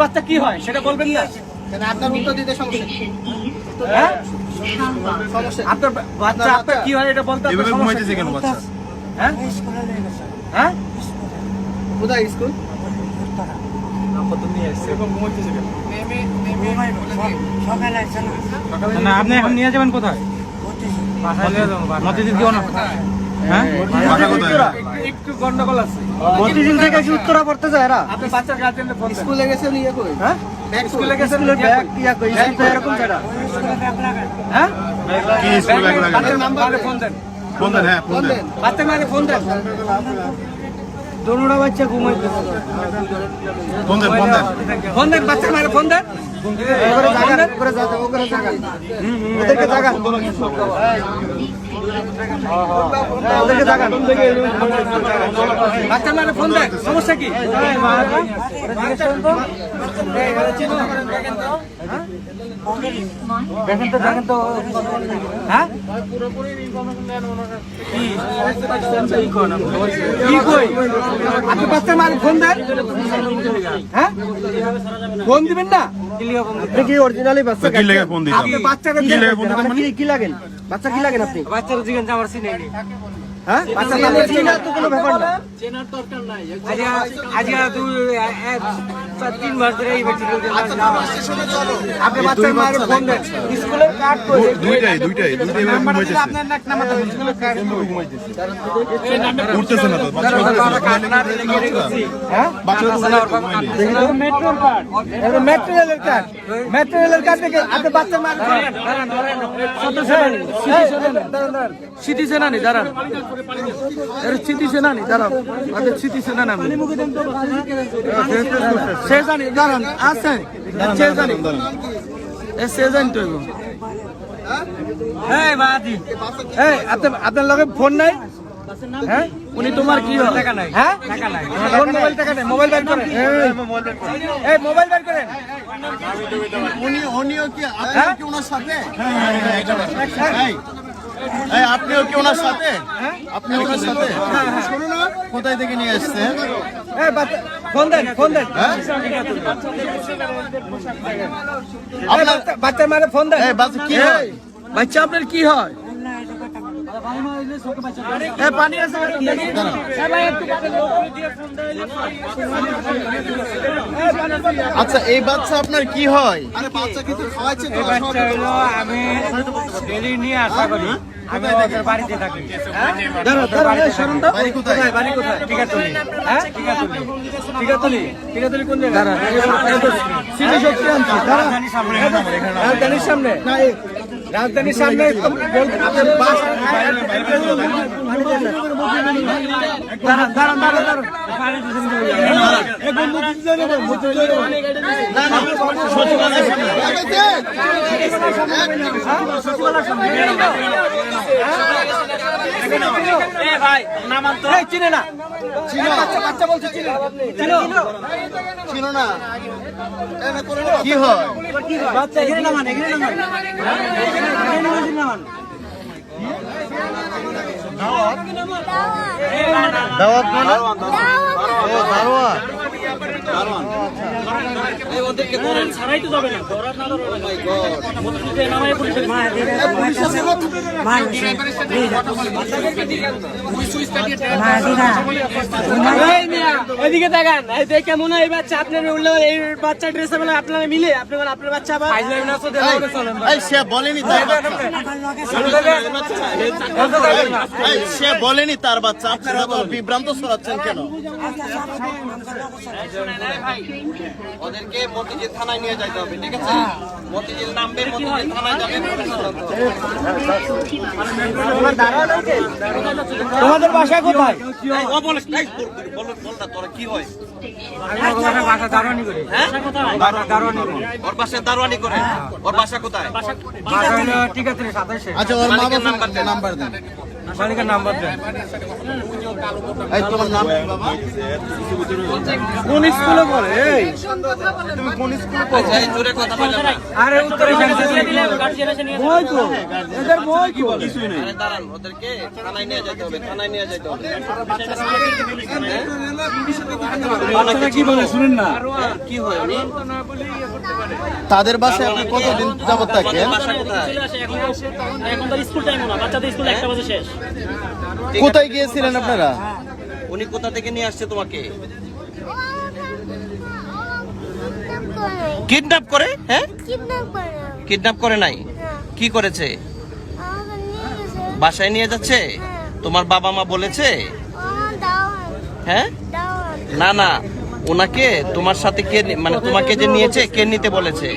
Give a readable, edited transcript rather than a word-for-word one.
বাচ্চা কি হয় সেটা বলবেন না? আপনার উত্তর দিতে সমস্যা কি? হ্যাঁ? সমস্যা আপনার বাচ্চা আপনার কি হয় এটা বলতে আপনার এভাবে সমস্যা ঘুমাইতেছে কি? কেন বাচ্চা? হ্যাঁ? হ্যাঁ? কোথায় স্কুল? না আপনি এখন নিয়ে যাবেন কোথায়? মতিঝিল কি অনেক? হ্যাঁ? বাসা কোথায়? একটু গন্ডগোল আছে। মতিঝিল থেকে কি উত্তরা পড়তে যায় এরা? আপনি বাচ্চার গার্জেনকে ফোন দেন। স্কুলে গেছে নিয়ে কই? হ্যাঁ? স্কুলে গেছেন স্কুলের ব্যাগ ইয়া কই? স্কুল তো এরকম জায়গা। হ্যাঁ? কি স্কুলে ব্যাগ লাগানো? বাচ্চার নাম্বারে ফোন দেন। ফোন দেন, হ্যাঁ ফোন দেন। বাচ্চার মারে ফোন দেন। দোনোটা বাচ্চা ঘুমাইতেছে। ফোন দেন, ফোন দেন। ফোন দেন বাচ্চার মারে ফোন দেন। ওখানে জায়গা, ওখানে জায়গা, ওখানে জায়গা। ওদেরকে জায়গা। ওদেরকে জায়গা। বাচ্চার মারে ফোন দেন। সমস্যা কি? দেখেন তো হ্যাঁ কি কই আপনি বাচ্চার মারে ফোন দেন। হ্যাঁ ফোন দিবেন না? আপনি কি অরিজিনালি বাচ্চা? কি লেগে ফোন দিতাম? আপনি বাচ্চাকে কি লেগে ফোন দিতাম মানে? কি লাগেন? বাচ্চা কি লাগেন আপনি? বাচ্চার জিজ্ঞেস আমার চিনে নি। হ্যাঁ? বাচ্চা মানে চিনা তো কোনো ব্যাপার না। আজ 3 মাস ধরে এই ব্যক্তি আপনি বাচ্চার মায়ের ফোন দেন। স্কুলের কার্ড করে দুইটাই এভাবে ঘুমাইতেছে। আপনার নাক নামাতে হবে। স্কুলের কার্ড উঠতেছে না তো, বাচ্চা হ্যাঁ বাচ্চা মেট্রোর কার্ড এটা মেটেরিয়ালের কার্ড। মেটেরিয়ালের কার্ড থেকে আপনি বাচ্চার মায়ের ফোন দেন। সিটি সেনানি দাঁড়ান। স্মৃতি সেনানি দাঁড়ান। আচ্ছা স্মৃতি সেনানি আমি সে জানি দাঁড়ান আছে সে জানি সে জানি তো এই বাদি এই আপনার লগে ফোন নাই? হ্যাঁ উনি তোমার কি হয়? টাকা নাই। হ্যাঁ টাকা নাই। ফোন মোবাইল টাকা নাই। মোবাইল বের করেন। এই মোবাইল বের করেন। উনিও কি আপনিও কি ওনার সাথে? এই আপনিও কি ওনার সাথে? আপনি ওনার সাথে? শোনো না, কোথায় থেকে নিয়ে আসছেন? এই ফোন দেন ফোন দেন। বাচ্চার মারে ফোন দেন। এই বাচ্চা কি হয়? বাচ্চা আপনার কি হয়? পানি আছে আচ্ছা এই বাচ্চা আপনার কি হয়? আমি ডেলি নিয়ে আসা করি। আমি ওদের বাড়িতে থাকি। বাড়ি কোথায়? বাড়ি কোথায়? টিকাতলি। হ্যাঁ টিকাতলি। টিকাতলি কোন জায়গা? সিটি শক্তি আনছি। রাজধানীর সামনে। রাজধানীর সামনে আপনার বাস দাঁড়ান দাঁড়ান দাঁড়ান ভাই নামান তো চিনে না। বাচ্চা বলছে চিনে চিনো না? কি হয়? বাচ্চা এখানে নামান এখানে নামান দাওয়াত মানে? ও দারোয়ান। ওদেরকে ধরেন ছাড়াই তো যাবে না। এদিকে দেখেন কেমন হয় এই বাচ্চা আপনার উঠলে এই বাচ্চা ড্রেসে বেলা আপনারা মিলে আপনার বাচ্চা আবার এই সে বলেনি তার বাচ্চা। এই সে বলেনি তার বাচ্চা, আপনারা তো বিভ্রান্ত ছড়াচ্ছেন কেন? ওদেরকে মতিঝিল থানায় নিয়ে যাইতে হবে, ঠিক আছে? মতিঝিল নামবে, মতিঝিল থানায় যাবেন। তোমাদের বাসা কোথায়? তোরা কি হয়? বাসা দারোয়ানি করি। ওর বাসায় দারোয়ানি করে। ওর বাসা কোথায়? বাসা হলো টিকাতলি 27। আচ্ছা ওর মা বাবার নাম্বার দেন। নাম্বার দেন। মালিকের নাম্বার দেন। এই তোমার নাম কি বাবা? কোন স্কুলে পড়ে এই তুমি কোন স্কুলে পড়ো? আচ্ছা, এই জোরে কথা বললাম না। আরে উত্তরে বই তো এদের বই কি বলে আরে দাঁড়ান, ওদেরকে থানায় নিয়ে যেতে হবে, থানায় নিয়ে যেতে হবে। বাচ্চারা কি বলে শুনেন না কি হয় উনি? তাদের বাসায় আপনি কতদিন যাবত থাকেন? আমাদের বাসা কোথায়? এখন তো স্কুল টাইম না, বাচ্চাদের স্কুল 1টা বাজে শেষ। কোথায় গিয়েছিলেন আপনারা? উনি কোথা থেকে নিয়ে আসছে তোমাকে? কিডন্যাপ করে? হ্যাঁ, কিডন্যাপ করে নাই, কি করেছে? বাসায় নিয়ে যাচ্ছে? তোমার বাবা মা বলেছে? হ্যাঁ, না না, ওনাকে তোমার সাথে কে মানে তোমাকে যে নিয়েছে কে নিতে বলেছে?